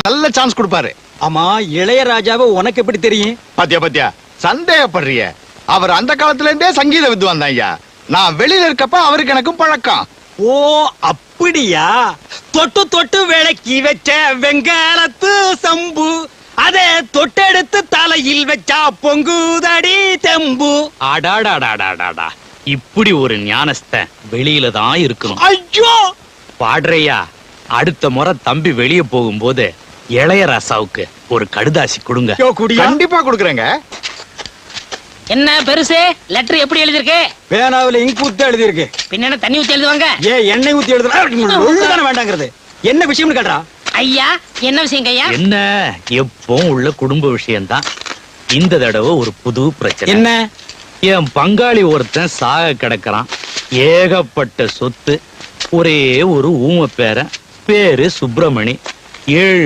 நல்ல சான்ஸ் கொடுப்பாரு. ஆமா, இளையராஜாவை உனக்கு எப்படி தெரியும்? பாத்தியா சந்தேகப்படுறிய? அவர் அந்த காலத்துல இருந்தே சங்கீத வித்வான் தான் ஐயா. நான் வெளியில இருக்கப்ப அவருக்கு எனக்கும் பழக்கம். ஓ அப்படியா? தொட்டு தொட்டு விளக்கி வச்ச வெங்காலத்து சம்பு, அதே தொட்டெடுத்து தலையில் வச்சா பொங்குதடி தெம்பு. அடாடாடாடாடாடா, இப்படி ஒரு ஞானஸ்தன் வெளியில தான் இருக்கணும். ஐயோ பாடுறையா, அடுத்த முறை தம்பி வெளிய போகும்போது இளையராசாவுக்கு ஒரு கடுதாசி கொடுங்க. கண்டிப்பா கொடுக்குறேங்க. என்ன பெருசு லெட்டர் எப்படி எழுதிருக்கு? பேனாவில இங்க் ஊத்தி எழுதி இருக்கு. பின்ன தண்ணி ஊத்தி எழுதுவாங்க. எண்ணெய் ஊத்தி எழுதுறானே வேண்டாங்கிறது என்ன விஷயம்னு கேட்டா? ஐயா என்ன விஷயம் ஐயா? என்ன, எப்பவும் உள்ள குடும்ப விஷயம்தான். இந்த தடவை ஒரு புது பிரச்சனை. என்ன? என் பங்காளி ஒருத்தன் சாக கிடக்குறான். ஏகப்பட்ட சொத்து, ஒரே ஒரு ஊம பேரன், பேரு சுப்பிரமணி. 7